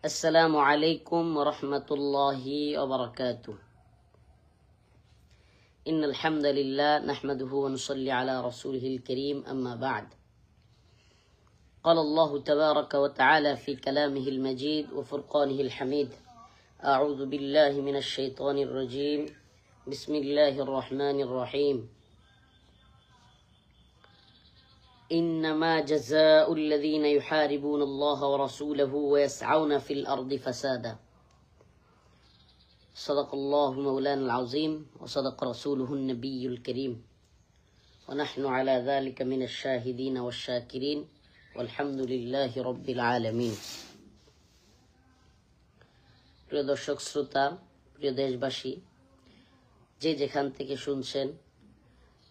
السلام عليكم ورحمة الله وبركاته. إن الحمد لله نحمده ونصلي على رسوله الكريم، أما بعد. قال الله تبارك وتعالى في كلامه المجيد وفرقانه الحميد: أعوذ بالله من الشيطان الرجيم، بسم الله الرحمن الرحيم. إنما جزاء الذين يحاربون الله ورسوله ويسعون في الأرض فسادا. صدق الله مولانا العظيم وصدق رسوله النبي الكريم، ونحن على ذلك من الشاهدين والشاكرين والحمد لله رب العالمين. প্রিয় দর্শক শ্রোতা, প্রিয় দেশবাসী, যে যেখান থেকে শুনছেন,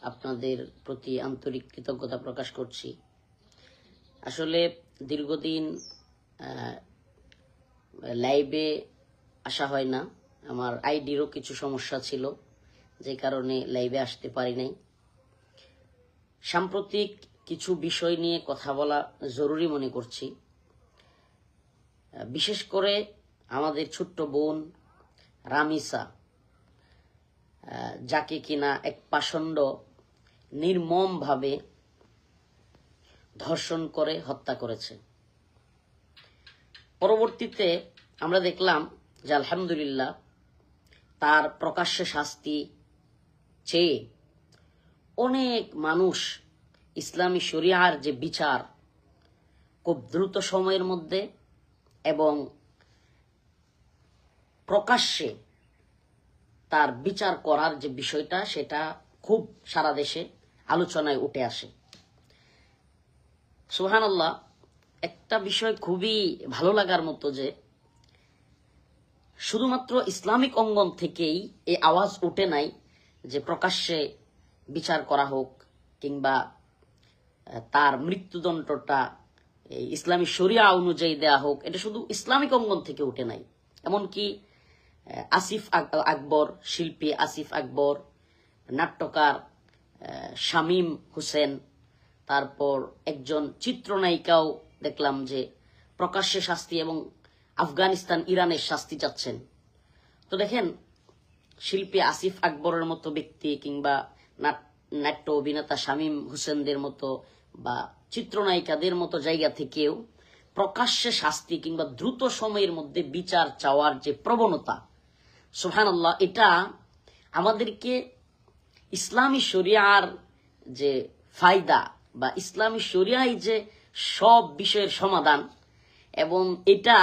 আপনাদের প্রতি আন্তরিক কৃতজ্ঞতা প্রকাশ করছি। আসলে দীর্ঘদিন লাইভে আসা হয় না, আমার আইডিরও কিছু সমস্যা ছিল, যে কারণে লাইভে আসতে পারি নাই। সাম্প্রতিক কিছু বিষয় নিয়ে কথা বলা জরুরি মনে করছি। বিশেষ করে আমাদের ছোট্ট বোন রামিসা, যাকে কিনা এক পাষণ্ড নির্মমভাবে ধর্ষণ করে হত্যা করেছে। পরবর্তীতে আমরা দেখলাম যে আলহামদুলিল্লাহ তার প্রকাশ্যে শাস্তি চেয়ে অনেক মানুষ ইসলামী শরিয়ার যে বিচার খুব দ্রুত সময়ের মধ্যে এবং প্রকাশ্যে তার বিচার করার যে বিষয়টা, সেটা খুব সারা দেশে আলোচনায় উঠে আসে। সুবহানাল্লাহ, একটা বিষয় খুবই ভালো লাগার মতো যে শুধুমাত্র ইসলামিক অঙ্গন থেকেই এই আওয়াজ উঠে নাই যে প্রকাশ্যে বিচার করা হোক কিংবা তার মৃত্যুদণ্ডটা ইসলামী শরিয়া অনুযায়ী দেয়া হোক। এটা শুধু ইসলামিক অঙ্গন থেকে উঠে নাই, এমনকি আসিফ আকবর, শিল্পী আসিফ আকবর, নাট্যকার শামীম হোসেন, তারপর একজন চিত্রনায়িকাও দেখলাম যে প্রকাশ্যে শাস্তি এবং আফগানিস্তান ইরানের শাস্তি চাচ্ছেন। তো দেখেন, শিল্পী আসিফ আকবরের মতো ব্যক্তি কিংবা নাট্য অভিনেতা শামীম হোসেনদের মতো বা চিত্রনায়িকাদের মতো জায়গা থেকেও প্রকাশ্যে শাস্তি কিংবা দ্রুত সময়ের মধ্যে বিচার চাওয়ার যে প্রবণতা, সুবহানাল্লাহ, এটা আমাদেরকে ইসলামী শরিয়ার যে ফায়দা বা ইসলামী শরিয়ায় যে সব বিষয়ের সমাধান এবং এটা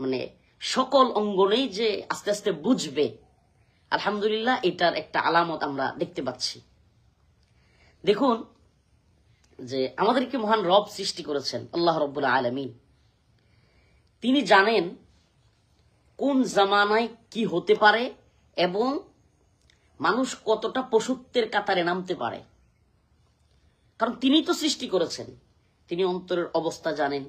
মানে সকল অঙ্গনেই যে আস্তে আস্তে বুঝবে, আলহামদুলিল্লাহ এটার একটা আলামত আমরা দেখতে পাচ্ছি। দেখুন যে আমাদেরকে মহান রব সৃষ্টি করেছেন আল্লাহ রাব্বুল আলামিন। তিনি জানেন কোন জামানায় কি হতে পারে এবং মানুষ কতটা পশুত্বের কাতারে নামতে পারে, কারণ তিনি তো সৃষ্টি করেছেন, তিনি অন্তরের অবস্থা জানেন।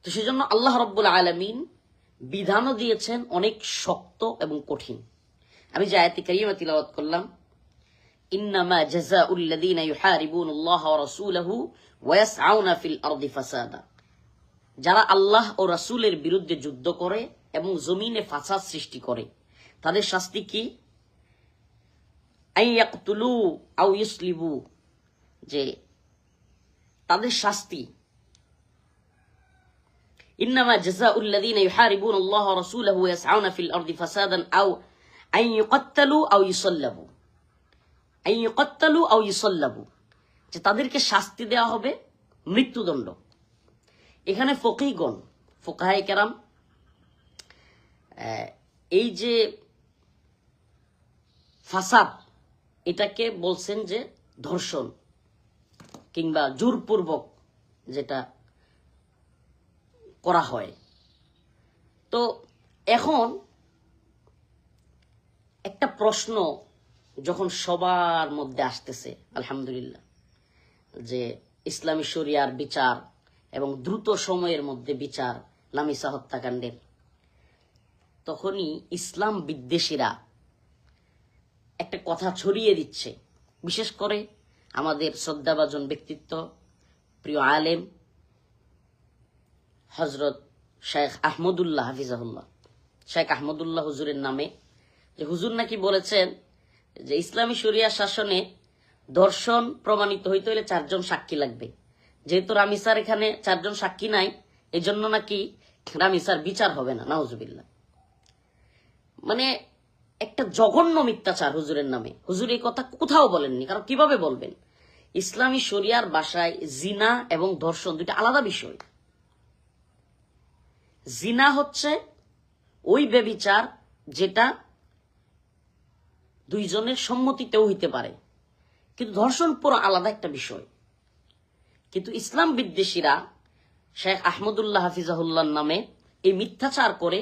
তো সেজন্য আল্লাহ রাব্বুল আলামিন বিধানও দিয়েছেন অনেক শক্ত এবং কঠিন। আমি যে আয়াতে কারিমা তিলাওয়াত করলাম, ইন্নামা জাযাউল লাযীনা ইউহারিবুনাল্লাহ ওয়া রাসূলাহু ওয়া ইয়াসআউনা ফিল আরদি ফাসাদা, যারা আল্লাহ ও রাসূলের বিরুদ্ধে যুদ্ধ করে এবং জমিনে ফাসাদ সৃষ্টি করে, তাদের শাস্তি কি? আইয়াকতুলু আও ইউসলিবু, যে তাদের শাস্তি, ইন্নামা জাযাউল লাযীনা ইউহারিবুনাল্লাহ ওয়া রাসূলাহু ওয়া ইয়াসআউনা ফিল আরদি ফাসাদান আও আইয়ুকাত্তালু আও ইউসাল্লাবু, আইয়ুকাত্তালু আও ইউসাল্লাবু, যে তাদেরকে শাস্তি দেওয়া হবে মৃত্যুদণ্ড। এখানে ফকিহগণ, ফুকাহায়ে কেরাম, এই যে ফাসাদ, এটাকে বলছেন যে ধর্ষণ কিংবা জোরপূর্বক যেটা করা হয়। তো এখন একটা প্রশ্ন যখন সবার মধ্যে আসতেছে, আলহামদুলিল্লাহ, যে ইসলামী শরিয়ার বিচার এবং দ্রুত সময়ের মধ্যে বিচার লামিসা হত্যাকাণ্ডের, তখনই ইসলাম বিদ্বেষীরা একটা কথা ছড়িয়ে দিচ্ছে। বিশেষ করে আমাদের শ্রদ্ধাভাজন ব্যক্তিত্ব, প্রিয় আলেম হযরত শেখ আহমদুল্লাহ হাফিজাহুল্লাহ, শেখ আহমদুল্লাহ হুজুরের নামে, যে হুজুর নাকি বলেছেন যে ইসলামী শরিয়া শাসনে ধর্ষণ প্রমাণিত হইতে হলে 4 জন সাক্ষী লাগবে। যেহেতু রামিসার এখানে 4 জন সাক্ষী নাই, এই জন্য নাকি রামিসার বিচার হবে না। নাউজুবিল্লাহ। মানে একটা জঘন্য মিথ্যাচার হুজুরের নামে। হুজুর এই কথা কোথাও বলেননি, কারণ কিভাবে বলবেন? ইসলামী শরিয়ার ভাষায় জিনা এবং ধর্ষণ দুইটা আলাদা বিষয়। জিনা হচ্ছে ওই ব্যভিচার যেটা দুইজনের সম্মতিতেও হইতে পারে, কিন্তু ধর্ষণ পুরো আলাদা একটা বিষয়। কিন্তু ইসলাম বিদ্বেষীরা শেখ আহমদুল্লাহ হাফিজাহুল্লাহর নামে এই মিথ্যাচার করে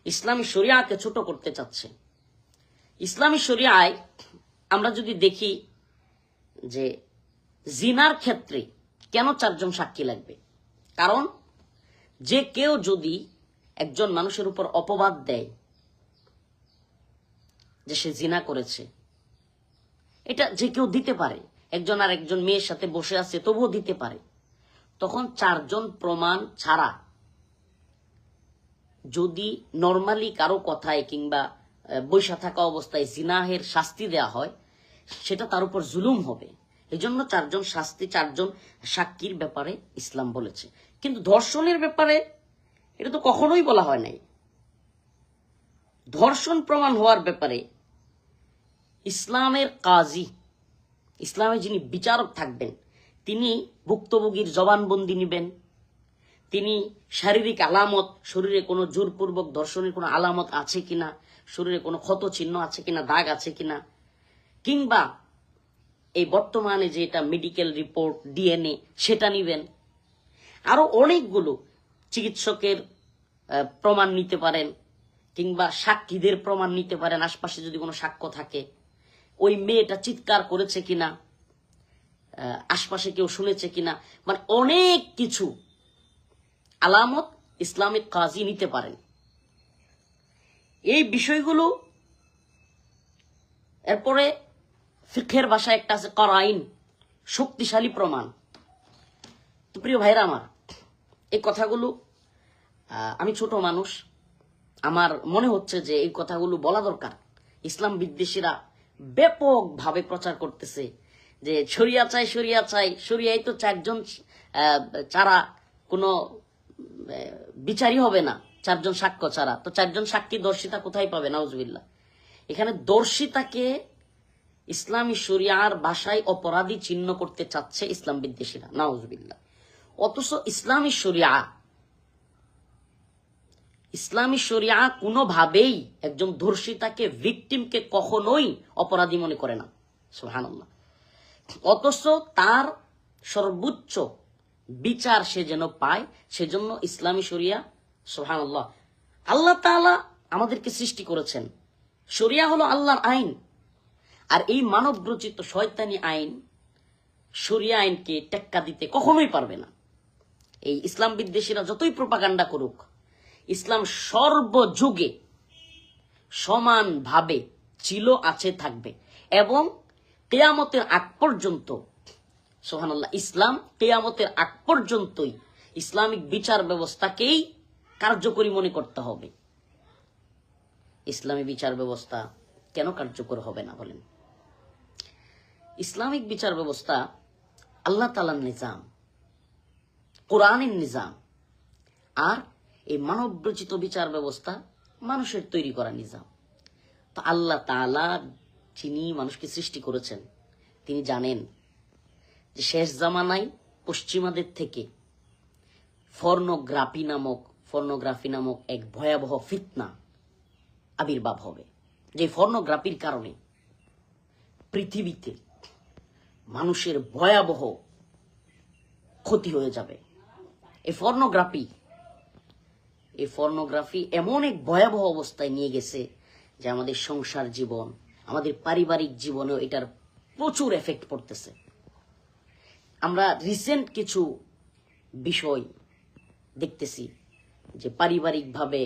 ইসলামী শরিয়াকে ছোট করতে চাচ্ছে। ইসলামী শরিয়ায় আমরা যদি দেখি যে জিনার ক্ষেত্রে কেন 4 জন সাক্ষী লাগবে, কারণ যে কেউ যদি একজন মানুষের উপর অপবাদ দেয় যে সে জিনা করেছে, এটা যে কেউ দিতে পারে। একজন আর একজন মেয়ের সাথে বসে আছে তবুও দিতে পারে। তখন 4 জন প্রমাণ ছাড়া যদি নরমালি কারো কথায় কিংবা বৈশা থাকা অবস্থায় জিনাহের শাস্তি দেয়া হয়, সেটা তার উপর জুলুম হবে। এই জন্য 4 জন শাস্তি, 4 জন সাক্ষীর ব্যাপারে ইসলাম বলেছে। কিন্তু ধর্ষণের ব্যাপারে এটা তো কখনোই বলা হয় নাই। ধর্ষণ প্রমাণ হওয়ার ব্যাপারে ইসলামের কাজী, ইসলামে যিনি বিচারক থাকবেন, তিনি ভুক্তভোগীর জবানবন্দি নেবেন, তিনি শারীরিক আলামত, শরীরে কোনো জোরপূর্বক ধর্ষণের কোনো আলামত আছে কিনা, শরীরে কোনো ক্ষত চিহ্ন আছে কিনা, দাগ আছে কিনা, কিংবা এই বর্তমানে যে এটা মেডিকেল রিপোর্ট ডিএনএ সেটা নিবেন। আরো অনেকগুলো চিকিৎসকের প্রমাণ নিতে পারেন, কিংবা সাক্ষীদের প্রমাণ নিতে পারেন, আশপাশে যদি কোনো সাক্ষ্য থাকে, ওই মেয়েটা চিৎকার করেছে কিনা, আশপাশে কেউ শুনেছে কিনা, মানে অনেক কিছু আলামত ইসলামিক কাজী নিতে পারেন। এই বিষয়গুলো এরপরে ফিকহের ভাষায় একটা আছে করাইন, শক্তিশালী প্রমাণ। তো প্রিয় ভাইরা আমার, এই কথাগুলো আমি ছোট মানুষ, আমার মনে হচ্ছে যে এই কথাগুলো বলা দরকার। ইসলাম বিদ্বেষীরা ব্যাপকভাবে প্রচার করতেছে যে শরিয়া চাই, শরিয়া চাই, শরিয়ায় তো 4 জন ছাড়া কোনো বিচারই হবে না, 4 জন সাক্ষ্য ছাড়া। তো 4 জন সাক্ষী দর্শিতা কোথায় পাবে? নাউজুবিল্লাহ। এখানে দর্শিতাকে ইসলামী শরিয়ার ভাষায় অপরাধী চিহ্ন করতে চাচ্ছে ইসলাম বিদ্বেষীরা। নাউজুবিল্লাহ। অথচ ইসলামী শরিয়া কোনোভাবেই একজন ধর্ষিতাকে, ভিকটিমকে কখনোই অপরাধী মনে করে না। সুবহানাল্লাহ। অথচ তার সর্বোচ্চ বিচার সে যেন পায়, সেজন্য ইসলামী শরিয়া, সুবহানাল্লাহ, আল্লাহ তাআলা আমাদেরকে সৃষ্টি করেছেন। শরিয়া হলো আল্লাহর আইন, আর এই মানব রচিত শয়তানি আইন শরিয়া আইনকে টেক্কা দিতে কখনোই পারবে না। এই ইসলাম বিদ্বেষীরা যতই প্রোপাগান্ডা করুক, ইসলাম সর্বযুগে সমানভাবে ছিল, আছে, থাকবে, এবং কিয়ামতের আগ পর্যন্ত, সুবহানাল্লাহ, ইসলাম কিয়ামতের আগ পর্যন্তই ইসলামিক বিচার ব্যবস্থাকেই কার্যকরী মনে করতে হবে। ইসলামী বিচার ব্যবস্থা কেন কার্যকর হবে না বলেন? ইসলামিক বিচার ব্যবস্থা আল্লাহ তাআলার নিজাম, কোরআনের নিজাম, আর এই মানব রচিত বিচার ব্যবস্থা মানুষের তৈরি করা নিজাম। তো আল্লাহ তাআলা যিনি মানুষকে সৃষ্টি করেছেন, তিনি জানেন যে শেষ জামানায় পশ্চিমাদের থেকে পর্নোগ্রাফি নামক এক ভয়াবহ ফিতনা আবির্ভাব হবে, যে পর্নোগ্রাফির কারণে পৃথিবীতে মানুষের ভয়াবহ ক্ষতি হয়ে যাবে। এই পর্নোগ্রাফি এমন এক ভয়াবহ অবস্থায় নিয়ে গেছে যে আমাদের সংসার জীবন, আমাদের পারিবারিক জীবনেও এটার প্রচুর এফেক্ট পড়তেছে। আমরা রিসেন্ট কিছু বিষয় দেখতেছি যে পারিবারিকভাবে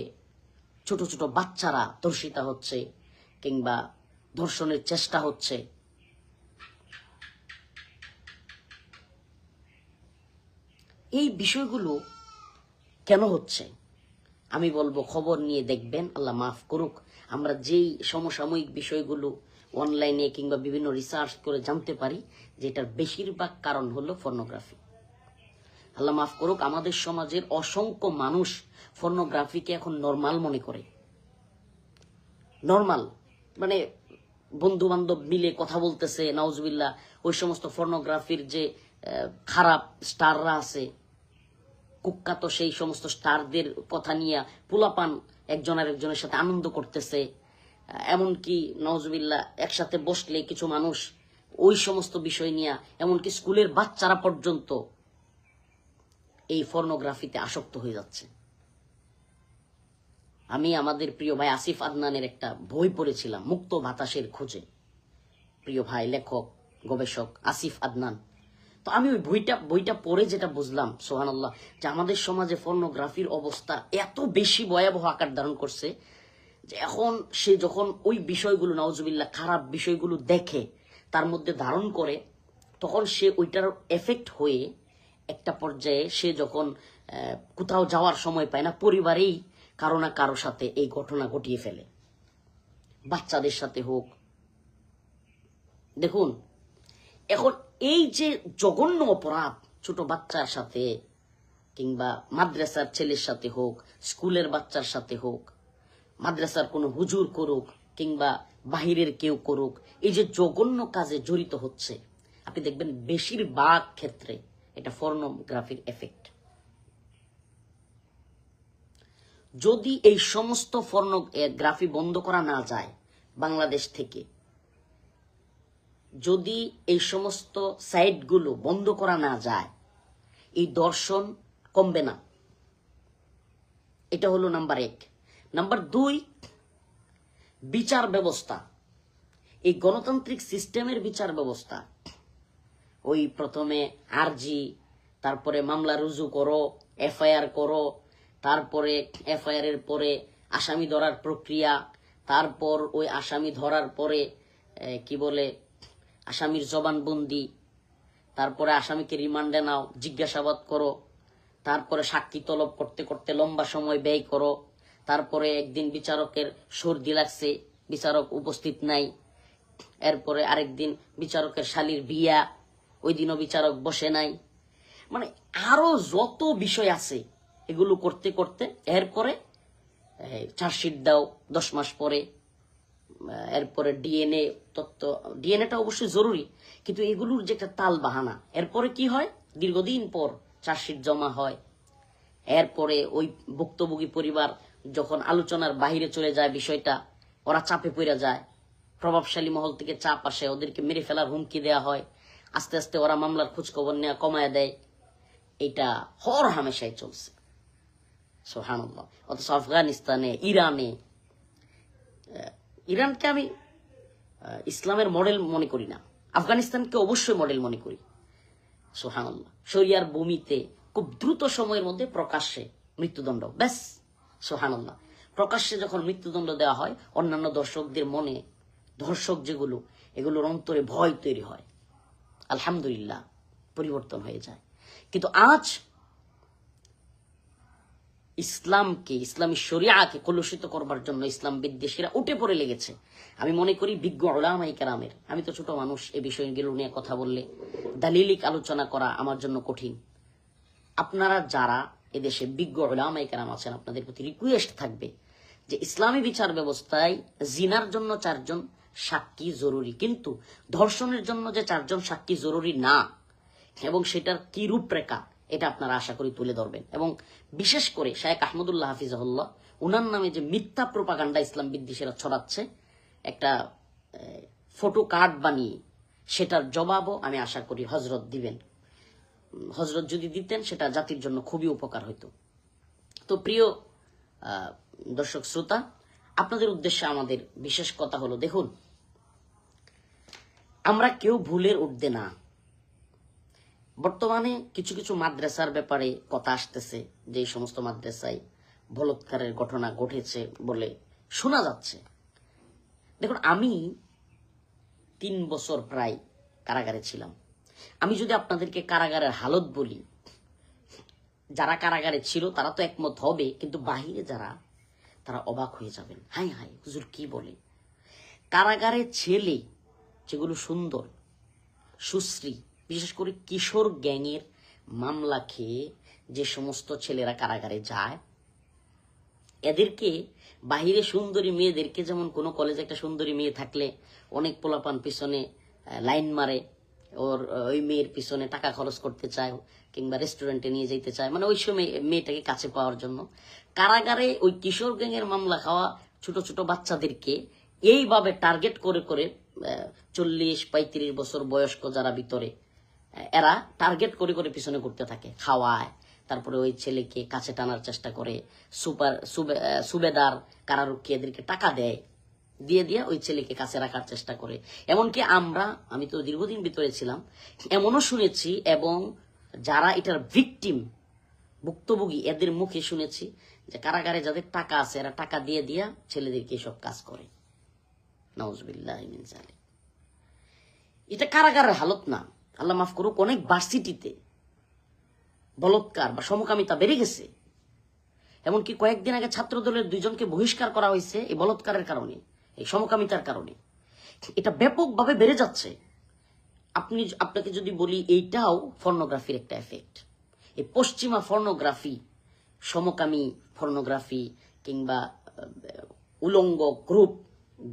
ছোট ছোট বাচ্চারা ধর্ষিতা হচ্ছে কিংবা ধর্ষণের চেষ্টা হচ্ছে। এই বিষয়গুলো কেন হচ্ছে? আমি বলবো খবর নিয়ে দেখবেন, আল্লাহ মাফ করুক, আমরা যেই সমসাময়িক বিষয়গুলো অনলাইনে কিংবা বিভিন্ন রিসার্চ করে জানতে পারি যে এটার বেশিরভাগ কারণ হলো পর্নোগ্রাফি। আল্লাহ মাফ করুক, আমাদের সমাজের অসংখ্য মানুষ পর্নোগ্রাফিকে এখন নর্মাল মনে করে। নর্মাল মানে বন্ধু বান্ধব মিলে কথা বলতেছে, নাউজুবিল্লাহ, ওই সমস্ত পর্নোগ্রাফির যে খারাপ স্টাররা আছে, কুখ্যাত সেই সমস্ত স্টারদের কথা নিয়ে পোলাপান একজন আরেকজনের সাথে আনন্দ করতেছে। এমনকি নাউজুবিল্লাহ একসাথে বসলে কিছু মানুষ ওই সমস্ত বিষয় নিয়ে, এমনকি স্কুলের বাচ্চারা পর্যন্ত এই পর্নোগ্রাফিতে আসক্ত হয়ে যাচ্ছে। আমি আমাদের প্রিয় ভাই আসিফ আদনানের একটা বই পড়েছিলাম, মুক্ত বাতাসের খোঁজে। প্রিয় ভাই লেখক গবেষক আসিফ আদনান। তো আমি ওই বইটা পড়ে যেটা বুঝলাম, সুবহানাল্লাহ, যে আমাদের সমাজে পর্নোগ্রাফির অবস্থা এত বেশি ভয়াবহ আকার ধারণ করছে যে এখন সে যখন ওই বিষয়গুলো, নাউজুবিল্লাহ, খারাপ বিষয়গুলো দেখে, তার মধ্যে ধারণ করে, তখন সে ওইটার এফেক্ট হয়ে একটা পর্যায়ে সে যখন কোথাও যাওয়ার সময় পায় না, পরিবারেই কারো না কারো সাথে এই ঘটনা ঘটিয়ে ফেলে, বাচ্চাদের সাথে হোক। দেখুন এখন এই যে জঘন্য অপরাধ, ছোট বাচ্চার সাথে কিংবা মাদ্রাসার ছেলের সাথে হোক, স্কুলের বাচ্চার সাথে হোক, মাদ্রাসার কোনো হুজুর করুক কিংবা বাহিরের কেউ করুক, এই যে জঘন্য কাজে জড়িত হচ্ছে, আপনি দেখবেন বেশিরভাগ ক্ষেত্রে এটা পর্নোগ্রাফির এফেক্ট। যদি এই সমস্ত পর্নোগ্রাফি বন্ধ করা না যায় বাংলাদেশ থেকে, যদি এই সমস্ত সাইটগুলো বন্ধ করা না যায়, এই দর্শন কমবে না। এটা হলো নাম্বার 1। নাম্বার 2, বিচার ব্যবস্থা, এই গণতান্ত্রিক সিস্টেমের বিচার ব্যবস্থা। ওই প্রথমে আরজি, তারপরে মামলা রুজু করো, এফআইআর করো, তারপরে এফআইআর এর পরে আসামি ধরার প্রক্রিয়া, তারপর ওই আসামি ধরার পরে কি বলে আসামির জবানবন্দি, তারপরে আসামিকে রিমান্ডে নাও, জিজ্ঞাসাবাদ করো, তারপরে সাক্ষী তলব করতে করতে লম্বা সময় ব্যয় করো, তারপরে একদিন বিচারকের সর্দি লাগছে, বিচারক উপস্থিত নাই, এরপরে আরেকদিন বিচারকের শালীর বিয়া, ওই দিনও বিচারক বসে নাই, মানে আরো যত বিষয় আছে এগুলো করতে করতে এরপরে চার্জশিট দাও 10 মাস পরে, এরপরে ডিএনএ তত্ত্ব, ডিএনএটা অবশ্যই জরুরি, কিন্তু এগুলোর যে একটা তাল বাহানা, এরপরে কি হয়, দীর্ঘদিন পর চার্জশিট জমা হয়, এরপরে ওই ভুক্তভোগী পরিবার যখন আলোচনার বাহিরে চলে যায় বিষয়টা, ওরা চাপে পড়ে যায়, প্রভাবশালী মহল থেকে চাপ আসে, ওদেরকে মেরে ফেলার হুমকি দেওয়া হয়, আস্তে আস্তে ওরা মামলার খোঁজখবর নেওয়া কমায় দেয়। এটা হর হামেশাই চলছে, সুবহানাল্লাহ। অথচ আফগানিস্তানে, ইরানকে আমি ইসলামের মডেল মনে করি না, আফগানিস্তানকে অবশ্যই মডেল মনে করি, সুবহানাল্লাহ। শরিয়ার ভূমিতে খুব দ্রুত সময়ের মধ্যে প্রকাশ্যে মৃত্যুদণ্ড, ব্যাস, সুবহানাল্লাহ। প্রকাশ্যে যখন মৃত্যুদণ্ড দেওয়া হয়, অন্যান্য দর্শকদের মনে, ধর্ষক যেগুলো, এগুলোর অন্তরে ভয় তৈরি হয়, আলহামদুলিল্লাহ পরিবর্তন হয়ে যায়। কিন্তু আজ ইসলামকে, ইসলামী শরিয়াকে কলুষিত করবার জন্য ইসলাম বিদ্বেষীরা উঠে পড়ে লেগেছে। আমি মনে করি বিজ্ঞ উলামায়ে কেরামের, আমি তো ছোট মানুষ, এই বিষয়গুলো নিয়ে কথা বললে দালিলিক আলোচনা করা আমার জন্য কঠিন। আপনারা যারা এদেশে বিজ্ঞ উলামায়ে কেরাম আছেন, আপনাদের প্রতি রিকোয়েস্ট থাকবে যে ইসলামী বিচার ব্যবস্থায় জিনার জন্য 4 জন সাক্ষী জরুরি, কিন্তু ধর্ষণের জন্য যে 4 জন সাক্ষী জরুরি না, এবং সেটার কি রূপরেখা, এটা আপনারা আশা করি তুলে ধরবেন। এবং বিশেষ করে শায়েখ আহমদুল্লাহ হাফিজাহুল্লাহ, উনার নামে যে মিথ্যা প্রোপাগান্ডা ইসলাম বিদ্বেষীরা ছড়াচ্ছে, একটা ফটো কার্ড বানিয়ে সেটার জবাবও আমি আশা করি হজরত দিবেন। হজরত যদি দিতেন সেটা জাতির জন্য খুবই উপকার হইতো। তো প্রিয় দর্শক শ্রোতা, আপনাদের উদ্দেশ্যে আমাদের বিশেষ কথা হলো, দেখুন আমরা কেউ ভুলের ঊর্ধ্বে না। বর্তমানে কিছু কিছু মাদ্রাসার ব্যাপারে কথা আসতেছে, যে সমস্ত মাদ্রাসায় বলৎকারের ঘটনা ঘটেছে বলে শোনা যাচ্ছে। দেখুন, আমি 3 বছর প্রায় কারাগারে ছিলাম। আমি যদি আপনাদেরকে কারাগারের হালত বলি, যারা কারাগারে ছিল তারা তো একমত হবে, কিন্তু বাহিরে যারা, তারা অবাক হয়ে যাবেন। হাই হাই, হুজুর কি বলে? কারাগারে ছেলে যেগুলো সুন্দর সুশ্রী, বিশেষ করে কিশোর গ্যাংয়ের মামলা খেয়ে যে সমস্ত ছেলেরা কারাগারে যায়, এদেরকে বাহিরে সুন্দরী মেয়েদেরকে, যেমন কোনো কলেজে একটা সুন্দরী মেয়ে থাকলে অনেক পোলাপান পিছনে লাইন মারে, ওই মেয়ের পিছনে টাকা খরচ করতে চায় কিংবা রেস্টুরেন্টে নিয়ে যেতে চায়, মানে ওই সময় মেয়েটাকে কাছে পাওয়ার জন্য। কারাগারে ওই কিশোর গ্যাংয়ের মামলা খাওয়া ছোট ছোট বাচ্চাদেরকে এইভাবে টার্গেট করে করে 40-35 বছর বয়স্ক যারা ভিতরে, এরা টার্গেট করে করে পিছনে ঘুরতে থাকে, খাওয়ায়, তারপরে ওই ছেলেকে কাছে টানার চেষ্টা করে, সুবেদার কারারক্ষী এদেরকে টাকা দেয়, দিয়ে দিয়ে ওই ছেলেকে কাছে রাখার চেষ্টা করে। এমনকি আমি তো দীর্ঘদিন ভিতরে ছিলাম, এমনও শুনেছি, এবং যারা এটার ভিকটিম, ভুক্তভোগী, এদের মুখে শুনেছি যে কারাগারে যাদের টাকা আছে এরা টাকা দিয়ে দিয়া ছেলেদেরকে এসব কাজ করে। নাউজুবিল্লাহি মিন যালিক। এটা কারাগারের হালত না, আল্লাহ মাফ করুক। অনেক ভার্সিটিতে বলৎকার বা সমকামিতা বেড়ে গেছে। এমনকি কয়েকদিন আগে ছাত্র দলের 2 জনকে বহিষ্কার করা হয়েছে এই বলৎকারের কারণে, এই সমকামিতার কারণে। এটা ব্যাপকভাবে বেড়ে যাচ্ছে। আপনাকে যদি বলি, এইটাও পর্নোগ্রাফির একটা এফেক্ট। এই পশ্চিমা পর্নোগ্রাফি, সমকামী পর্নোগ্রাফি কিংবা উলঙ্গ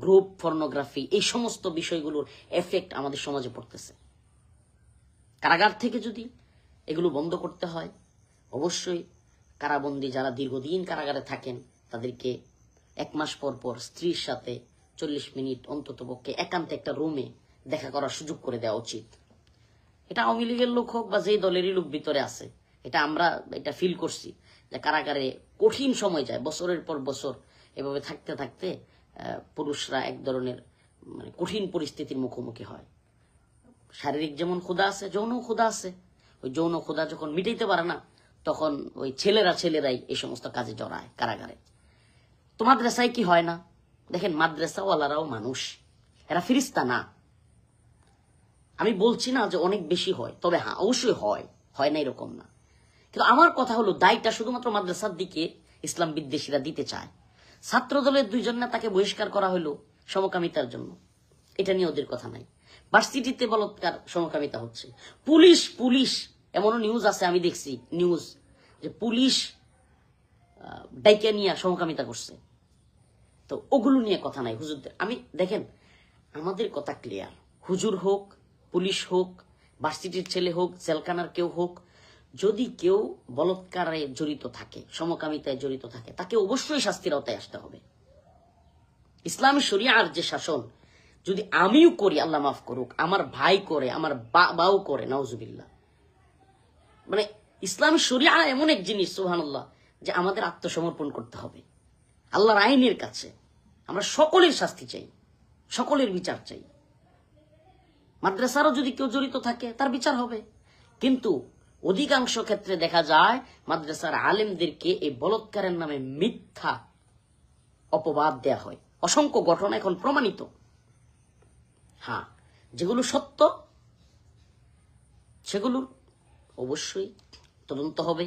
গ্রুপ পর্নোগ্রাফি, এই সমস্ত বিষয়গুলোর এফেক্ট আমাদের সমাজে পড়তেছে। কারাগার থেকে যদি এগুলো বন্ধ করতে হয়, অবশ্যই কারাবন্দী যারা দীর্ঘদিন কারাগারে থাকেন তাদেরকে 1 মাস পর পর স্ত্রীর সাথে 40 মিনিট অন্তত পক্ষে একান্তে একটা রুমে দেখা করার সুযোগ করে দেওয়া উচিত। এটা আওয়ামী লীগের লোক হোক বা যেই দলেরই লোক ভিতরে আছে, আমরা এটা ফিল করছি যে কারাগারে কঠিন সময় যায়, বছরের পর বছর এভাবে থাকতে থাকতে পুরুষরা এক ধরনের মানে কঠিন পরিস্থিতির মুখোমুখি হয়। শারীরিক যেমন ক্ষুধা আছে, যৌন ক্ষুধা আছে। ওই যৌন ক্ষুধা যখন মিটাইতে পারে না, তখন ওই ছেলেরাই এই সমস্ত কাজে জড়ায় কারাগারে। তো মাদ্রাসায় কি হয় না? দেখেন, মাদ্রাসাওয়ালারাও মানুষ, এরা ফিরিস্তা না। আমি বলছি না যে অনেক বেশি হয়, তবে হ্যাঁ অবশ্যই হয় না এরকম না। কিন্তু আমার কথা হলো, দায়টা শুধুমাত্র মাদ্রাসার দিকে ইসলাম বিদ্বেষীরা দিতে চায়। ছাত্র দলের 2 জন নেতাকে বহিষ্কার করা হলো সমকামিতার জন্য, এটা নিয়ে ওদের কথা নাই। ভার্সিটিতে বলৎকার, সমকামিতা হচ্ছে। পুলিশ এমনও নিউজ আছে, আমি দেখছি নিউজ, যে পুলিশ ডাইকা নিয়ে সমকামিতা করছে। তো ওগুলো নিয়ে কথা নাই হুজুরদের। দেখেন, আমাদের কথা ক্লিয়ার। হুজুর হোক, পুলিশ হোক, ভার্সিটির ছেলে হোক, জেলখানার কেউ হোক, যদি কেউ বলৎকারে জড়িত থাকে, সমকামিতায় জড়িত থাকে, তাকে অবশ্যই শাস্তির আওতায় আসতে হবে। ইসলামী শরিয়ার যে শাসন, যদি আমিও করি, আল্লাহ মাফ করুক, আমার ভাই করে, আমার বাবাও করে, নাউজুবিল্লাহ, মানে ইসলামী শরিয়া এমন এক জিনিস, সুবহানাল্লাহ, যে আমাদের আত্মসমর্পণ করতে হবে আল্লাহর আইনের কাছে। আমরা সকলের শাস্তি চাই, সকলের বিচার চাই। মাদ্রাসারও যদি কেউ জড়িত থাকে তার বিচার হবে, কিন্তু অধিকাংশ ক্ষেত্রে দেখা যায় মাদ্রাসার আলেমদেরকে এই বলৎকারের নামে মিথ্যা অপবাদ দেয়া হয়। অসংখ্য ঘটনা এখন প্রমাণিত। হ্যাঁ, যেগুলো সত্য সেগুলোর অবশ্যই তদন্ত হবে,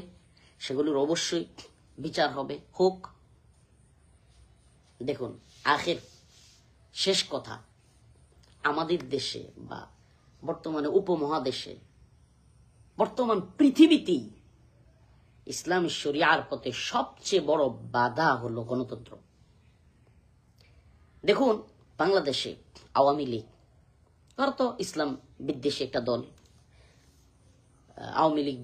সেগুলোর অবশ্যই বিচার হবে, হোক। দেখুন, শেষ কথা, আমাদের দেশে বা বর্তমানে উপমহাদেশে, বর্তমান পৃথিবীতেই ইসলামী শরিয়ার পথে সবচেয়ে বড় বাধা হলো গণতন্ত্র। দেখুন, বাংলাদেশে আওয়ামী লীগ, ওরা তো ইসলাম বিদ্বেষী একটা দল। আওয়ামী লীগ,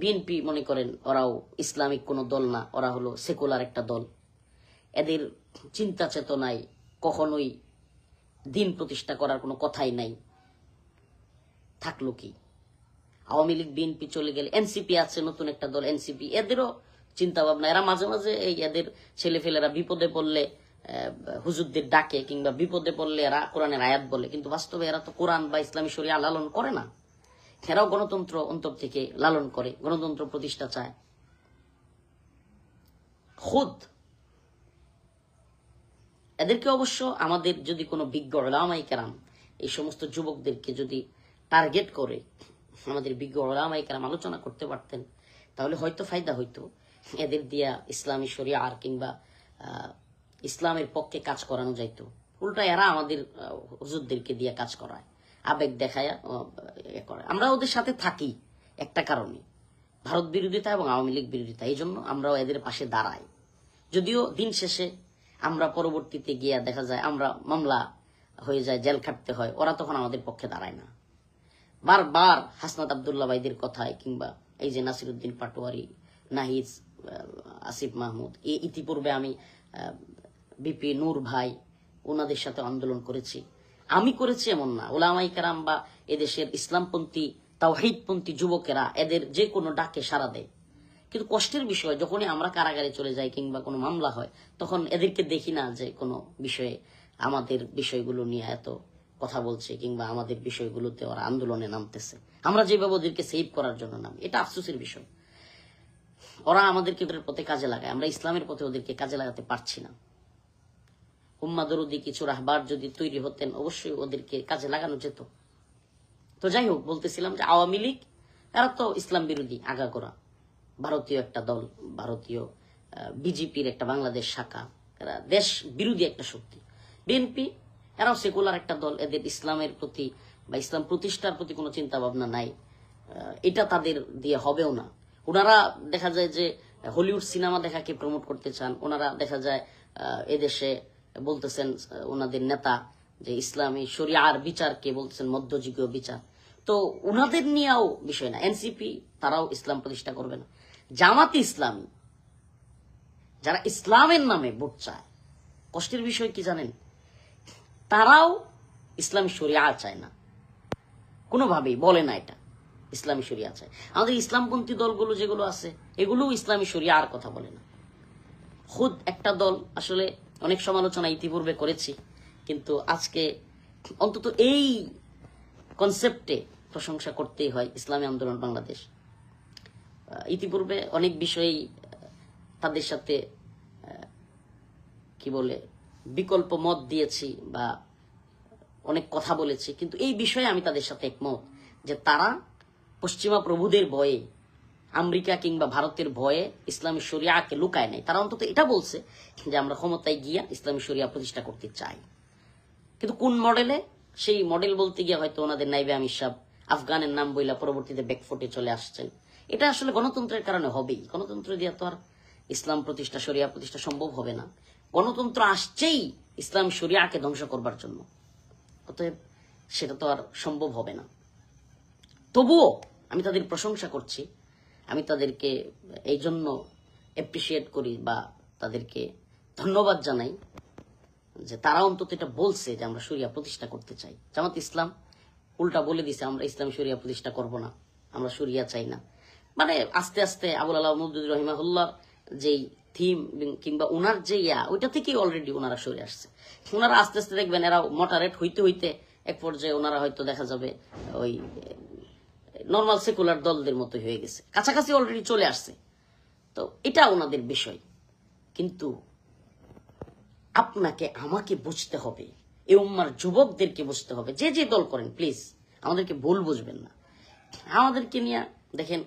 বিএনপি মনে করেন ওরাও ইসলামিক কোনো দল না, ওরা হলো সেকুলার একটা দল। এদের চিন্তা চেতনায় কখনোই দিন প্রতিষ্ঠা করার কোনো কথাই নাই। থাকলো কি? আওয়ামী লীগ, বিএনপি চলে গেলে এনসিপি আছে, নতুন একটা দল এনসিপি, এদেরও চিন্তা ভাবনা। এরা মাঝে মাঝে এদের ছেলেফেলেরা বিপদে পড়লে হুজুরদের ডাকে, কিংবা বিপদে পড়লে এরা কোরআনের আয়াত বলে, কিন্তু বাস্তবে এরা তো কোরআন বা ইসলামী শরিয়া লালন করে না। এরাও গণতন্ত্র অন্তর থেকে লালন করে, গণতন্ত্র প্রতিষ্ঠা চায়। খুদ এদেরকে অবশ্য আমাদের যদি কোনো বিজ্ঞ উলামায়ে কেরাম এই সমস্ত যুবকদেরকে যদি টার্গেট করে আমাদের বিজ্ঞ উলামায়ে কেরাম আলোচনা করতে পারতেন, তাহলে হয়তো ফায়দা হইতো, এদের দিয়া ইসলামী শরিয়া আর কিংবা ইসলামের পক্ষে কাজ করানো যাইতো। উল্টা এরা আমাদের হুজুরদেরকে দিয়ে কাজ করায়, আবেগ দেখায় করে। আমরা ওদের সাথে থাকি একটা কারণে, ভারত বিরোধিতা এবং আওয়ামী লীগ বিরোধিতা। এই জন্য আমরাও এদের পাশে দাঁড়াই। যদিও দিন শেষে আমরা পরবর্তীতে গিয়া দেখা যায় আমরা মামলা হয়ে যায়, জেল খাটতে হয়, ওরা তখন আমাদের পক্ষে দাঁড়ায় না। বারবার হাসনাত আব্দুল্লাহ ভাইদের কথায় কিংবা এই যে নাসিরউদ্দিন পাটোয়ারি, নাহিদ, আসিফ মাহমুদ, ইতিপূর্বে আমি বিপি নূর ভাই, ওনাদের সাথে আন্দোলন করেছি। আমি করেছি এমন না, ওলামায়ে কেরাম বা এদেশের ইসলামপন্থী তাওহীদপন্থী যুবকেরা এদের যে কোনো ডাকে সাড়া দেয়। কিন্তু কষ্টের বিষয়, যখনই আমরা কারাগারে চলে যাই কিংবা কোনো মামলা হয়, তখন এদেরকে দেখি না যে কোনো বিষয়ে আমাদের বিষয়গুলো নিয়ে এত কথা বলছে কিংবা আমাদের বিষয়গুলোতে ওরা আন্দোলনে নামতেছে। আমরা যেভাবে ওদেরকে সেভ করার জন্য নামি, এটা আফসোসের বিষয়। ওরা আমাদেরকে পথে কাজে লাগায়, আমরা ইসলামের পথে ওদেরকে কাজে লাগাতে পারছি না। উম্মাহ দরুদি কিছু রাহবার যদি তৈরি হতেন, অবশ্যই ওদেরকে কাজে লাগানো যেত। তো যাই হোক, বলতেছিলাম যে আওয়ামী লীগ এরা তো ইসলাম বিরোধী আগাগোড়া, ভারতীয় একটা দল, ভারতীয় বিজেপির একটা বাংলাদেশ শাখা, এরা দেশ বিরোধী একটা শক্তি। বিএনপি এরাও সেকুলার একটা দল, এদের ইসলামের প্রতি বা ইসলাম প্রতিষ্ঠার প্রতি কোনো চিন্তা ভাবনা নাই, এটা তাদের দিয়ে হবেও না। ওনারা দেখা যায় যে হলিউড সিনেমা দেখাকে প্রমোট করতে চান, ওনারা দেখা যায় এদেশে বলতেছেন ওনাদের নেতা যে ইসলামী শরিয়ার বিচারকে বলতেছেন মধ্যযুগীয় বিচার। তো ওনাদের নিয়েও বিষয় না। এনসিপি তারাও ইসলাম প্রতিষ্ঠা করবে না। জামাতে ইসলামী যারা ইসলামের নামে ভোট চায়, কষ্টের বিষয় কি জানেন, তারাও ইসলামী শরিয়া চায় না, কোনোভাবেই বলে না এটা ইসলামী শরিয়া চায়। আমাদের ইসলামপন্থী দলগুলো যেগুলো আছে, এগুলো ইসলামী শরিয়া আর কথা বলে না। খুদ একটা দল আসলে অনেক সমালোচনা ইতিপূর্বে করেছি, কিন্তু আজকে অন্তত এই কনসেপ্টে প্রশংসা করতেই হয়, ইসলামী আন্দোলন বাংলাদেশ। ইতিপূর্বে অনেক বিষয়েই তাদের সাথে কি বলে বিকল্প মত দিয়েছি বা অনেক কথা বলেছি, কিন্তু এই বিষয়ে আমি তাদের সাথে একমত যে তারা পশ্চিমা প্রভুদের ভয়ে, আমেরিকা কিংবা ভারতের ভয়ে ইসলামী শরিয়াকে লুকায় নাই। তারা অন্তত এটা বলছে যে আমরা ক্ষমতায় গিয়া ইসলামী শরিয়া প্রতিষ্ঠা করতে চাই। কিন্তু কোন মডেলে, সেই মডেল বলতে গিয়ে হয়তো ওনাদের নাইবে আমির সাহেব আফগানের নাম বইলা পরবর্তীতে ব্যাকফুটে চলে আসছেন। এটা আসলে গণতন্ত্রের কারণে হবেই। গণতন্ত্র দিয়ে তো আর ইসলাম প্রতিষ্ঠা, শরিয়া প্রতিষ্ঠা সম্ভব হবে না। গণতন্ত্র আসছেই ইসলাম শরিয়াকে ধ্বংস করবার জন্য, অতএব সেটা তো আর সম্ভব হবে না। তবুও আমি তাদের প্রশংসা করছি, আমি তাদেরকে এই জন্য অ্যাপ্রিসিয়েট করি বা তাদেরকে ধন্যবাদ জানাই যে তারা অন্তত এটা বলছে যে আমরা শরিয়া প্রতিষ্ঠা করতে চাই। জামাত ইসলাম উল্টা বলে দিছে আমরা ইসলামী শরিয়া প্রতিষ্ঠা করব না, আমরা শরিয়া চাই না। মানে আস্তে আস্তে আবুল আলাহ মওদুদী রহিমাহুল্লাহ যেই থিম কিংবা ওনার যে ওইটা থেকেই অলরেডি ওনারা সরে আসছে। ওনারা আস্তে আস্তে দেখবেন এরা মডারেট হইতে হইতে এক পর্যায়ে ওনারা হয়তো দেখা যাবে ওই নর্মাল সেকুলার দলদের মতো হয়ে গেছে, কাছাকাছি অলরেডি চলে আসছে। তো এটা ওনাদের বিষয়, কিন্তু আপনাকে আমাকে বুঝতে হবে, এই উম্মার যুবকদেরকে বুঝতে হবে, যে যে দল করেন প্লিজ আমাদেরকে ভুল বুঝবেন না। আমাদেরকে নিয়ে দেখেন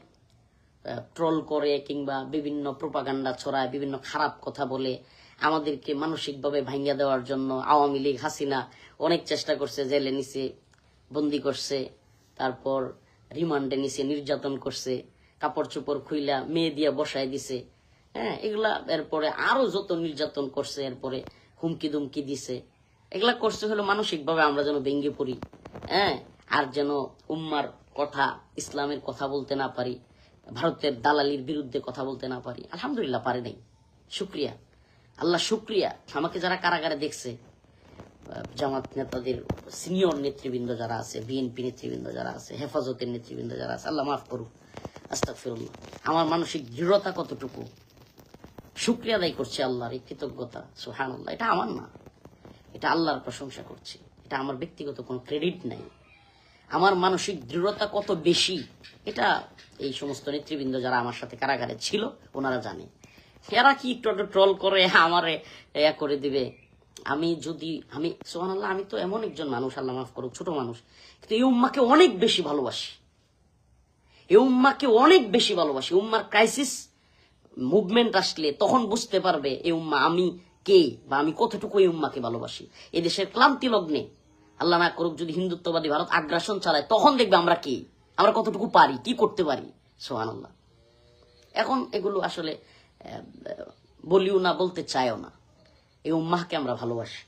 ট্রল করে কিংবা বিভিন্ন প্রোপাগান্ডা ছড়ায়, বিভিন্ন খারাপ কথা বলে আমাদেরকে মানসিকভাবে ভাঙ্গা দেওয়ার জন্য আওয়ামী লীগ হাসিনা অনেক চেষ্টা করছে, জেলে নিছে, বন্দি করছে, তারপর রিমান্ডে নিছে, নির্যাতন করছে, কাপড় চোপড় খুইলা মেয়ে দিয়া বসায় দিছে, হ্যাঁ এগুলা। এরপরে আরো যত নির্যাতন করছে, এরপরে হুমকি দুমকি দিছে, এগুলা করছে হলো মানসিকভাবে আমরা যেন ভেঙ্গে পড়ি, হ্যাঁ, আর যেন উম্মার কথা, ইসলামের কথা বলতে না পারি, ভারতের দালালির বিরুদ্ধে কথা বলতে না পারি। আলহামদুলিল্লাহ পারে নাই, শুক্রিয়া, আল্লাহ শুক্রিয়া। আমাকে যারা কারাগারে দেখছে, জামাত নেতাদের সিনিয়র নেতৃবৃন্দ যারা আছে, বিএনপি নেতৃবৃন্দ যারা আছে, হেফাজতের নেতৃবৃন্দ যারা আছে, আল্লাহ মাফ করুক, আস্তাগফিরুল্লাহ। আমার মানসিক দৃঢ়তা কতটুকু, শুক্রিয়া আদায় করছি আল্লাহর, এই কৃতজ্ঞতা, সুবহানাল্লাহ। এটা আমার না, এটা আল্লাহর প্রশংসা করছি, এটা আমার ব্যক্তিগত কোনো ক্রেডিট নাই। আমার মানসিক দৃঢ়তা কত বেশি এটা এই সমস্ত নেতৃবৃন্দ যারা আমার সাথে কারাগারে ছিল ওনারা জানে। এরা কি একটু ট্রল করে আমারে করে দিবে। আমি সুবহানাল্লাহ, আমি তো এমন একজন মানুষ, আল্লাহ মাফ করুক, ছোট মানুষ, কিন্তু এই উম্মাকে অনেক বেশি ভালোবাসি। এই উম্মাকে অনেক বেশি ভালোবাসি। উম্মার ক্রাইসিস মুভমেন্ট আসলে তখন বুঝতে পারবে এই উম্মা আমি কে বা আমি কতটুকু এই উম্মাকে ভালোবাসি। এই দেশের ক্লান্তি লগ্নে আল্লাহ না করুক যদি হিন্দুত্ববাদী ভারত আগ্রাসন চালায়, তখন দেখবে আমরা কে, আমরা কতটুকু পারি, কি করতে পারি। সুবহানাল্লাহ। এখন এগুলো আসলে বলিও না, বলতে চাইও না। এই উম্মাহকে আমরা ভালোবাসি।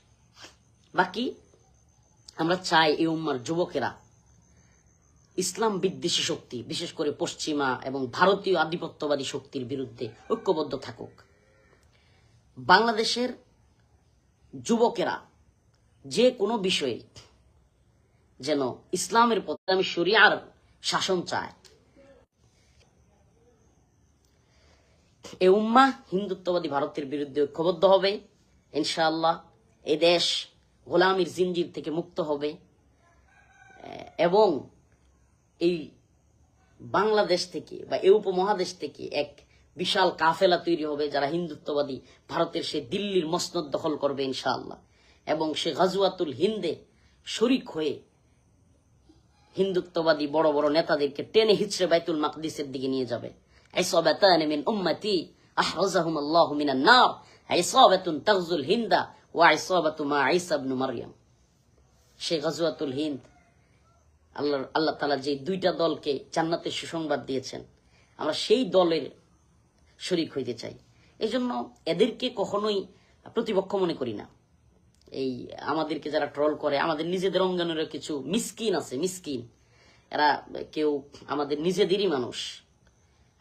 বাকি আমরা চাই এই উম্মার যুবকেরা ইসলাম বিদ্বেষী শক্তি, বিশেষ করে পশ্চিমা এবং ভারতীয় আধিপত্যবাদী শক্তির বিরুদ্ধে ঐক্যবদ্ধ থাকুক। বাংলাদেশের যুবকেরা যে কোনো বিষয়ে যেন ইসলামের পথে, ইসলামী শরিয়ার শাসন চায়। এই উম্মাহ হিন্দুত্ববাদী ভারতের বিরুদ্ধে ঐক্যবদ্ধ হবে ইনশাআল্লাহ। এই দেশ গোলামীর জিনজির থেকে মুক্ত হবে এবং এই বাংলাদেশ থেকে বা এই উপমহাদেশ থেকে এক বিশাল কাফেলা তৈরি হবে যারা হিন্দুত্ববাদী ভারতের সে দিল্লির মসনদ দখল করবে ইনশাআল্লাহ, এবং সে গাজওয়াতুল হিন্দে শরিক হয়ে হিন্দুত্ববাদী বড় বড় নেতাদেরকে টেনে হিচড়ে বাইতুল মাকদিসের দিকে নিয়ে যাবে। ইসাবাতান মিন উম্মতি আহরাজাহুম আল্লাহু মিনান নার, ইসাবাতুন তাগজুল হিন্দা ওয়া ইসাবাতু মা ঈসা ইবনে মারইয়াম। সে গাজওয়াতুল হিন্দ আল্লাহ তাআলা যে দুইটা দলকে জান্নাতের সুসংবাদ দিয়েছেন, আমরা সেই দলের শরিক হইতে চাই। এই জন্য এদেরকে কখনোই প্রতিপক্ষ মনে করি না। এই আমাদেরকে যারা ট্রল করে, আমাদের নিজেদের অঙ্গনেরও কিছু মিসকিন আছে, মিসকিন এরা কেউ আমাদের নিজেদেরই মানুষ।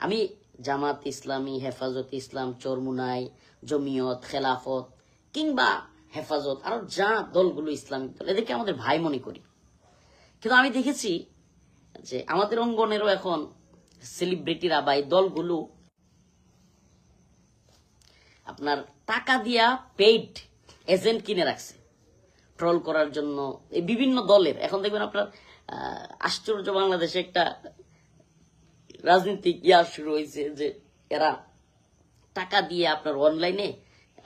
আমি জামাত ইসলামী, হেফাজত ইসলাম, চরমুনাই, জমিয়ত, খেলাফত কিংবা হেফাজত, আরো যা দলগুলো ইসলামিক দল, এদেরকে আমাদের ভাই মনে করি। কিন্তু আমি দেখেছি যে আমাদের অঙ্গনেরও এখন সেলিব্রিটিরা বা এই দলগুলো আপনার টাকা দিয়া পেইড এজেন্ট কিনে রাখছে ট্রল করার জন্য। এই বিভিন্ন দলের এখন দেখবেন আপনার আশ্চর্য, বাংলাদেশে একটা রাজনৈতিক ইয়া শুরু হয়েছে যে এরা টাকা দিয়ে আপনার অনলাইনে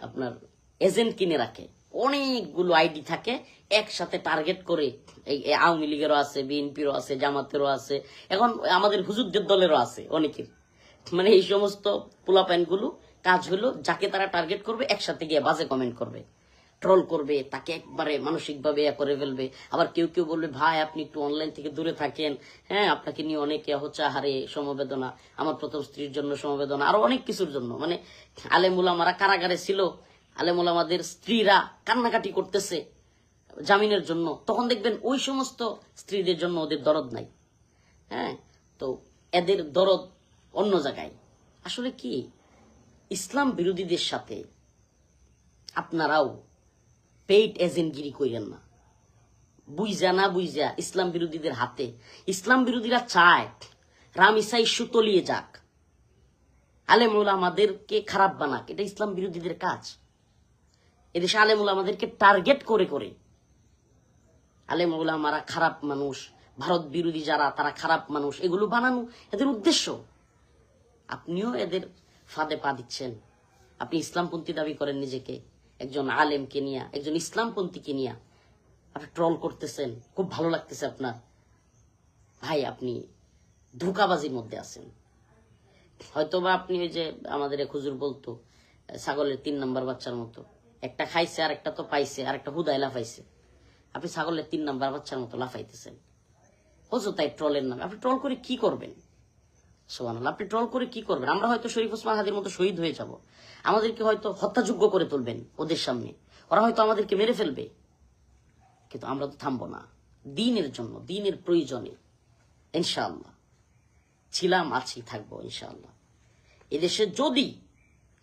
আপনার এজেন্ট কিনে রাখে। অনেকগুলো আইডি থাকে, একসাথে টার্গেট করে। এই আওয়ামী লীগেরও আছে, বিএনপিরও আছে, জামাতেরও আছে, এখন আমাদের হুজুরদের দলেরও আছে অনেকের। মানে এই সমস্ত পোলাপাইন গুলো কাজ হলো যাকে তারা টার্গেট করবে একসাথে গিয়ে বাজে কমেন্ট করবে, ট্রল করবে, তাকে একবারে মানসিকভাবে করে ফেলবে। আবার কেউ কেউ বলবে ভাই আপনি একটু অনলাইন থেকে দূরে থাকেন, হ্যাঁ আপনাকে নিয়ে অনেকে হচ্ছে আহারে সমবেদনা, আমার প্রথম স্ত্রীর জন্য সমবেদনা, আরো অনেক কিছুর জন্য। মানে আলেম উলামারা কারাগারে ছিল, আলেম উলামাদের স্ত্রীরা কান্নাকাটি করতেছে জামিনের জন্য, তখন দেখবেন ওই সমস্ত স্ত্রীদের জন্য ওদের দরদ নাই। হ্যাঁ, তো এদের দরদ অন্য জায়গায়। আসলে কি ইসলাম বিরোধীদের সাথে আপনারাও পেইড এজেন্টগিরি করেন না, বুঝা না বুঝা ইসলাম বিরোধীদের হাতে। ইসলাম বিরোধীরা চায় রাম ঈসা ইস্যু তলিয়ে যাক, আলেম উলামাদেরকে খারাপ বানাক, এটা ইসলাম বিরোধীদের কাজ। এদেশে আলেম উলামাদেরকে টার্গেট করে করে আলেম উলামারা খারাপ মানুষ, ভারত বিরোধী যারা তারা খারাপ মানুষ, এগুলো বানানো এদের উদ্দেশ্য। আপনিও এদের ফাঁদে পা দিচ্ছেন। আপনি ইসলামপন্থী দাবি করেন নিজেকে, একজন আলেমকে নিয়ে, একজন ইসলামপন্থীকে নিয়ে আপনি ট্রল করতেছেন, খুব ভালো লাগতেছে আপনার। ভাই আপনি ধোঁকাবাজির মধ্যে আছেন। হয়তোবা আপনি ওই যে আমাদের এক হুজুর বলতো ছাগলের 3 নাম্বার বাচ্চার মতো, একটা খাইছে আর একটা তো পাইছে আর একটা হুদায় লাফাইছে। আপনি ছাগলের 3 নাম্বার বাচ্চার মতো লাফাইতেছেন অযথাই ট্রলের নামে। আপনি ট্রল করে কি করবেন? সুবহানাল্লাহ, আপনি ট্রল করে কি করবেন? আমরা হয়তো শরীফ ওসমান হাদির মতো শহীদ হয়ে যাব, আমাদেরকে হয়তো হত্যাযোগ্য করে তুলবেন ওদের সামনে, ওরা হয়তো আমাদেরকে মেরে ফেলবে, কিন্তু আমরা তো থামবো না। দ্বীনের জন্য, দ্বীনের প্রয়োজনে ইনশাআল্লাহ ছিলাম, আছি, থাকবো ইনশাআল্লাহ। এদেশে যদি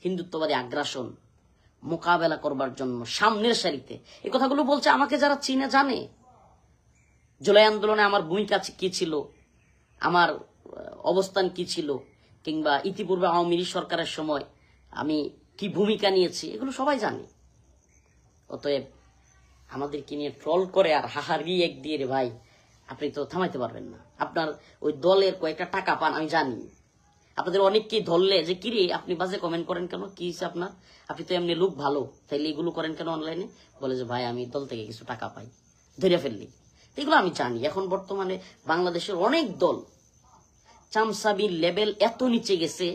হিন্দুত্ববাদী আগ্রাসন মোকাবেলা করবার জন্য সামনের সারিতে, এই কথাগুলো বলছে আমাকে যারা চিনে জানে। জুলাই আন্দোলনে আমার ভূমিকা কি ছিল, আমার অবস্থান কি ছিল, কিংবা ইতিপূর্বে আওয়ামী লীগ সরকারের সময় আমি কি ভূমিকা নিয়েছি, এগুলো সবাই জানে। অতএব আমাদেরকে নিয়ে ট্রল করে আর হাহারি এক দিয়ে রে ভাই আপনি তো থামাইতে পারবেন না। আপনার ওই দলের কয়েকটা টাকা পান আমি জানি। আপনাদের অনেককেই ধরলে যে কিরে আপনি বাজে কমেন্ট করেন কেন, কি হয়েছে আপনার, আপনি তো এমনি লোক ভালো, তাইলে এগুলো করেন কেন অনলাইনে? বলে যে ভাই আমি দল থেকে কিছু টাকা পাই, ধরে ফেললি। এগুলো আমি জানি। এখন বর্তমানে বাংলাদেশের অনেক দল চামচাবির লেভেল এত নিচে গেছে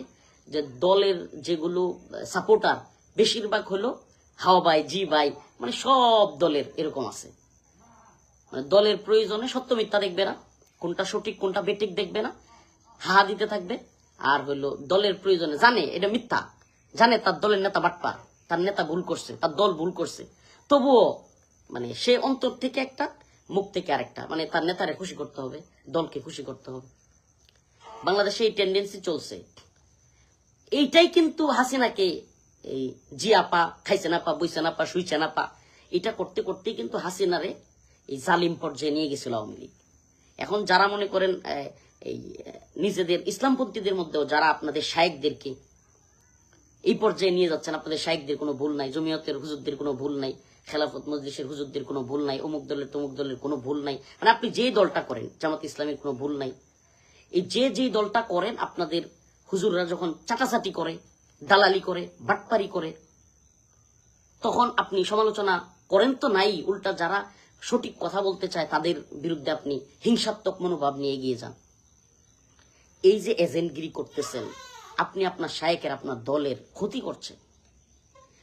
যে দলের যেগুলো সাপোর্টার বেশিরভাগ হলো হাওয়া ভাই, জি ভাই, মানে সব দলের এরকম আছে। মানে দলের প্রয়োজনে সত্য মিথ্যা দেখবে না, কোনটা সঠিক কোনটা বেঠিক দেখবে না, হা দিতে থাকবে। আর হইলো দলের প্রয়োজনে জানে এটা মিথ্যা, জানে তার দলের নেতা বাটপার, তার নেতা ভুল করছে, তার দল ভুল করছে, তবুও মানে সে অন্তর থেকে একটা, মুখ থেকে আরেকটা, মানে তার নেতারে খুশি করতে হবে, দলকে খুশি করতে হবে। বাংলাদেশে এই টেন্ডেন্সি চলছে। এইটাই কিন্তু হাসিনাকে এই জি আপা, খাইছে না পা, বইছে না পা, শুইছে না পা, এটা করতে করতেই কিন্তু হাসিনারে এই জালিম পর্যায়ে নিয়ে গেছিল আওয়ামী লীগ। এখন যারা মনে করেন এই নিজেদের ইসলামপন্থীদের মধ্যেও যারা আপনাদের শায়েখদেরকে এই পর্যায়ে নিয়ে যাচ্ছেন, আপনাদের শায়েখদের কোনো ভুল নাই, জমিয়তের হুজুরদের কোনো ভুল নাই, খেলাফত মজলিসের হুজুরদের কোনো ভুল নাই, অমুক দলের তমুক দলের কোনো ভুল নাই, মানে আপনি যে দলটা করেন জামাত ইসলামের কোনো ভুল নাই। এই যে দলটা করেন আপনাদের হুজুররা যখন চাটাচাটি করে, দালালি করে, বাটপারি করে, তখন আপনি সমালোচনা করেন তো নাই, উল্টা যারা সঠিক কথা বলতে চায় তাদের বিরুদ্ধে আপনি হিংসাত্মক মনোভাব নিয়ে এগিয়ে যান। এই যে এজেন্টগিরি করতেছেন, আপনি আপনার শায়েকের, আপনার দলের ক্ষতি করছেন।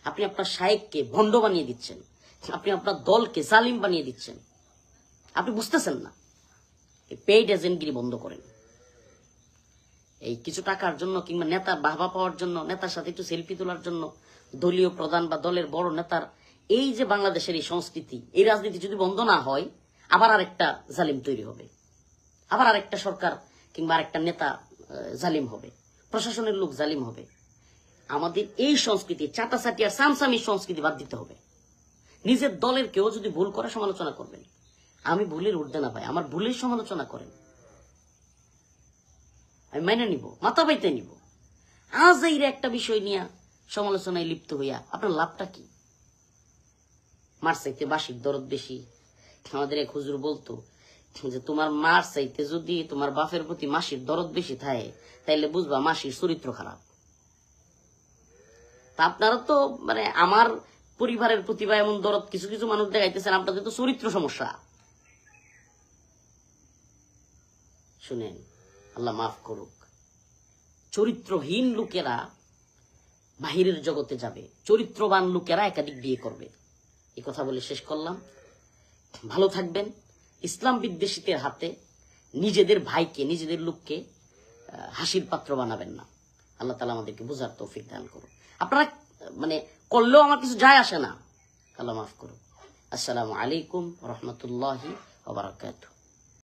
আপনি আপনার শায়েককে ভণ্ড বানিয়ে দিচ্ছেন, আপনি আপনার দলকে জালিম বানিয়ে দিচ্ছেন। আপনি বুঝতেছেন না। এই পেইড এজেন্টগিরি বন্ধ করেন। এই কিছু টাকার জন্য কিংবা নেতার বাহবা পাওয়ার জন্য, নেতার সাথে একটু সেলফি তোলার জন্য দলীয় প্রধান বা দলের বড় নেতার এই যে বাংলাদেশের এই সংস্কৃতি, এই রাজনীতি যদি বন্ধ না হয়, আবার আরেকটা জালিম তৈরি হবে, আবার আরেকটা সরকার কিংবা আরেকটা নেতা জালিম হবে, প্রশাসনের লোক জালিম হবে। আমাদের এই সংস্কৃতি, চাটাচাটি আর সামসামির সংস্কৃতি বাদ দিতে হবে। নিজের দলের কেউ যদি ভুল করে সমালোচনা করবেন, আমি ভুলের ঊর্ধ্বে না ভাই, আমার ভুলের সমালোচনা করেন, আমি মাইনে নিব, মাথা পাইতে নিব। আজ এই একটা বিষয় নিয়ে সমালোচনায় লিপ্ত হইয়া আপনার লাভটা কি? মার চাইতে বাসির দরদ বেশি। আমাদের এক হুজুর বলতো যে তোমার মার চাইতে যদি তোমার বাপের প্রতি মাসির দরদ বেশি থাকে, তাইলে বুঝবা মাসির চরিত্র খারাপ। তা আপনারা তো মানে আমার পরিবারের প্রতি বা এমন দরদ কিছু কিছু মানুষ দেখাইতেছেন, আপনাদের তো চরিত্র সমস্যা। শুনেন, আল্লাহ মাফ করুক, চরিত্রহীন লোকেরা বাহিরের জগতে যাবে, চরিত্রবান লোকেরা একাধিক বিয়ে করবে। এই কথা বলে শেষ করলাম। ভালো থাকবেন। ইসলাম বিদ্বেষীদের হাতে নিজেদের ভাইকে, নিজেদের লোককে হাসির পাত্র বানাবেন না। আল্লাহ তাআলা আমাদেরকে বুঝার তৌফিক দান করুন। আপনারা মানে করলেও আমার কিছু যায় আসে না। আল্লাহ মাফ করুন। আসসালামু আলাইকুম ওয়া রাহমাতুল্লাহি ওয়া বারাকাতুহু।